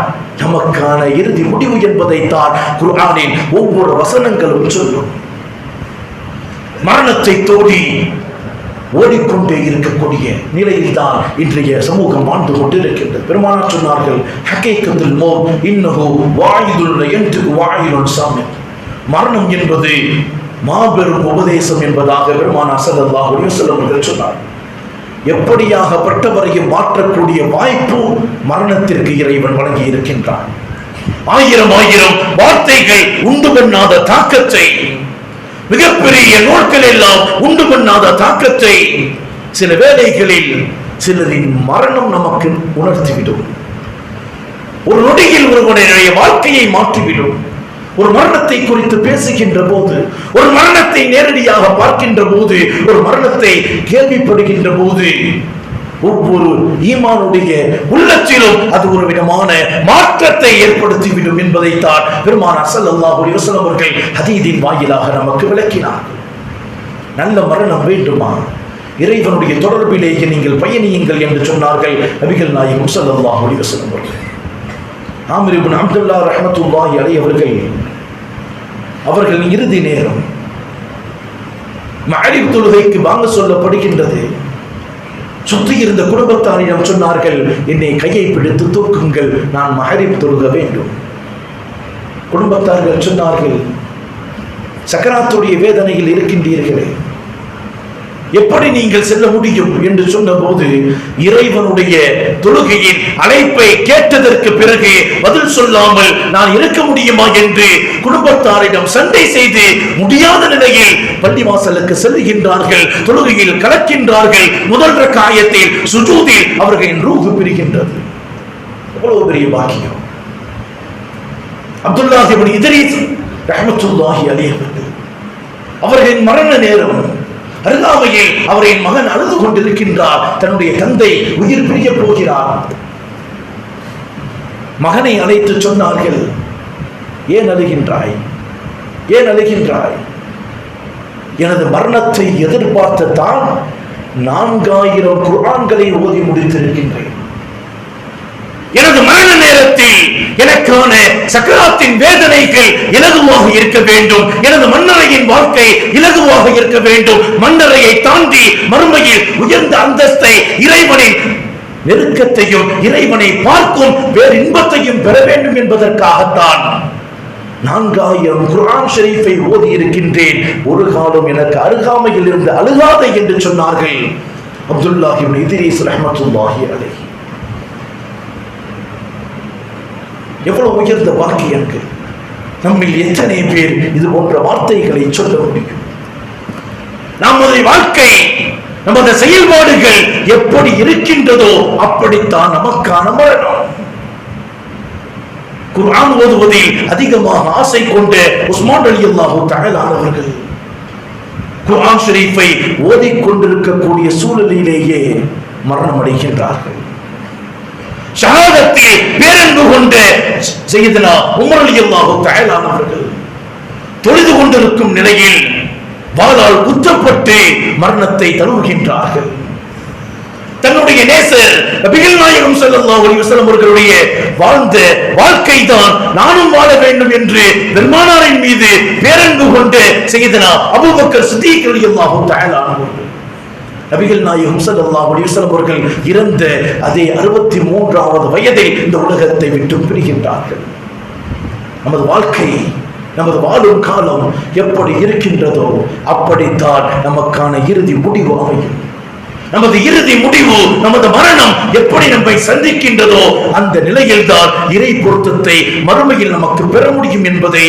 நமக்கான இறுதி முடிவு என்பதைத்தான் குர்ஆனின் ஒவ்வொரு வசனங்களும் சொல்லும். மரணத்தை தோடி ஓடிக்கொண்டே இருக்கக்கூடிய நிலையில்தான் இன்றைய சமூகம் வாழ்ந்து கொண்டிருக்கின்றது. பெருமானார் சொன்னார்கள், ஹகீகத்துல் மௌத் இன்னஹு வாயிதுல் யன்திகு வாயிலுன் சாமித். மரணம் என்பது மாபெரும் உபதேசம் என்பதாக பெருமானார் ஸல்லல்லாஹு அலைஹி வஸல்லம் அவர்கள் சொன்னார். எப்படியாகப்பட்டவரையும் மாற்றக்கூடிய வாய்ப்பு மரணத்திற்கு இறைவன் வழங்கி இருக்கின்றான். ஆயிரம் வார்த்தைகள் உண்டு பண்ணாத தாக்கத்தை, மிகப்பெரிய நூல்கள் எல்லாம் உண்டு பண்ணாத தாக்கத்தை சில வேளைகளில் சிலரின் மரணம் நமக்கு உணர்த்திவிடும். ஒரு நொடியில் ஒருவனுடைய வாழ்க்கையை மாற்றிவிடும். ஒரு மரணத்தை குறித்து பேசுகின்ற போது, ஒரு மரணத்தை நேரடியாக பார்க்கின்ற போது, ஒரு மரணத்தை கேள்விப்படுகின்ற போது ஒவ்வொரு ஈமானுடைய உள்ளத்திலும் அது ஒரு விதமான மாற்றத்தை ஏற்படுத்திவிடும் என்பதைத்தான் பெருமானார் ஸல்லல்லாஹு அலைஹி வஸல்லம் அவர்கள் ஹதீஸின் வாயிலாக நமக்கு விளக்கினார். நல்ல மரணம் வேண்டுமா? இறைவனுடைய தொடர்பிலேயே நீங்கள் பயணியுங்கள் என்று சொன்னார்கள் நபிகள் நாயகம் ஸல்லல்லாஹு அலைஹி வஸல்லம் அவர்கள். ஆமிர் இப்னு அப்துல்லா ரஹ்மத்துல்லாஹி அலைஹி அவர்களின் இறுதி நேரம் மஅரிப் தொழுகைக்கு வாங்க சொல்லப்படுகின்றது. சுற்றி இருந்த குடும்பத்தாரிடம் சொன்னார்கள், என்னை கையை பிடித்து தூக்குங்கள், நான் மஅரிப் தொழுக வேண்டும். குடும்பத்தார்கள் சொன்னார்கள், சக்கராத்துடைய வேதனையில் இருக்கின்றீர்களே, எப்படி நீங்கள் செல்ல முடியும் என்று சொன்னபோது இறைவனுடைய தொழுகையின் அழைப்பை கேட்டதற்கு பிறகு பதில் சொல்லாமல் நான் இருக்க முடியுமா என்று குடும்பத்தாரிடம் சண்டை செய்து முடியாத நிலையில் பள்ளிவாசலுக்கு செல்லுகின்றார்கள். தொழுகையில் கலக்கின்றார்கள். முதல் ரக்காயத்தில் சுஜூதில் அவர்களின் ரூஹ் பிரிகின்றது. எவ்வளவு பெரிய பாக்கியம்! அப்துல்லாஹ் இப்னு இத்ரீஸ் ரஹ்மத்துல்லாஹி அலைஹி அவர்களின் மரண நேரம் அருகாமையில் அவரின் மகன் அழுது கொண்டிருக்கின்றார். தன்னுடைய தந்தை உயிர் பிரிய போகிறார். மகனை அழைத்து சொன்னார்கள், ஏன் அழுகின்றாய்? ஏன் அழுகின்றாய்? எனது மரணத்தை எதிர்பார்த்து தான் 4000 குர்ஆன்களை ஓதி முடித்திருக்கின்றேன். எனது மரண நேரத்தில் எனக்கான சக்கராத்தின் வேதனைகள் இலகுவாக இருக்க வேண்டும். எனது மன்னரையின் வாழ்க்கை இலகுவாக இருக்க வேண்டும். மன்னரையை தாண்டி மறுமையில் உயர்ந்த அந்தஸ்தை, இறைவனின் நெருக்கத்தையும் இறைவனை பார்க்கும் பேரின்பத்தையும் பெற வேண்டும் என்பதற்காகத்தான் 4000 குர்ஆன் ஷரீஃபை ஓதி இருக்கின்றேன். ஒரு காலம் எனக்கு அருகாமையில் இருந்து அழுகாதே என்று சொன்னார்கள் அப்துல்லாஹ் இப்னு இத்ரீஸ் ரஹ்மத்துல்லாஹி அலைஹி. எவ்வளவு உயர்ந்த வாக்கியங்கள்! நம்மில் எத்தனை பேர் இது போன்ற வார்த்தைகளை சொல்ல முடியும்? நமது வாழ்க்கை, நமது செயல்பாடுகள் எப்படி இருக்கின்றதோ அப்படித்தான் நமக்கான மரணம். குர்ஆன் ஓதுவதில் அதிகமாக ஆசை கொண்ட உஸ்மான் ரலியல்லாஹு தஆலா அவர்கள் குர்ஆன் ஷரீஃபை ஓதிக்கொண்டிருக்கக்கூடிய சூழலிலேயே மரணம் அடைகின்றார்கள். ஷஹாதத்தில் பேரன்பு கொண்ட சையதுனா உமர் ரலியல்லாஹு தஆலா அவர்கள் தொழுது கொண்டிருக்கும் நிலையில் வாளால் குத்தப்பட்டு மரணத்தை தழுவுகின்றார்கள். தன்னுடைய நேசர் நபிகள் நாயகம் ஸல்லல்லாஹு அலைஹி வஸல்லம் அவர்களுடைய வாழ்ந்த வாழ்க்கை தான் நானும் வாழ வேண்டும் என்று பெருமானாரின் மீது பேரன்பு கொண்ட சையதுனா அபூபக்கர் சித்தீக் ரலியல்லாஹு தஆலா அவர்கள் நபிகள் நாயகம் ஸல்லல்லாஹு அலைஹி வஸல்லம் அவர்கள் இறந்த அதே 63வது வயதில் இந்த உலகத்தை விட்டு பிரிகின்றார்கள். நமது வாழ்க்கை, நமது வாழும் காலம் எப்படி இருக்கின்றதோ அப்படித்தான் நமக்கான இறுதி முடிவு அமையும். நமது இறுதி முடிவு, நமது மரணம் எப்படி நம்மை சந்திக்கின்றதோ அந்த நிலையில்தான் இறை பொருத்தத்தை மறுமையில் நமக்கு பெற முடியும் என்பதை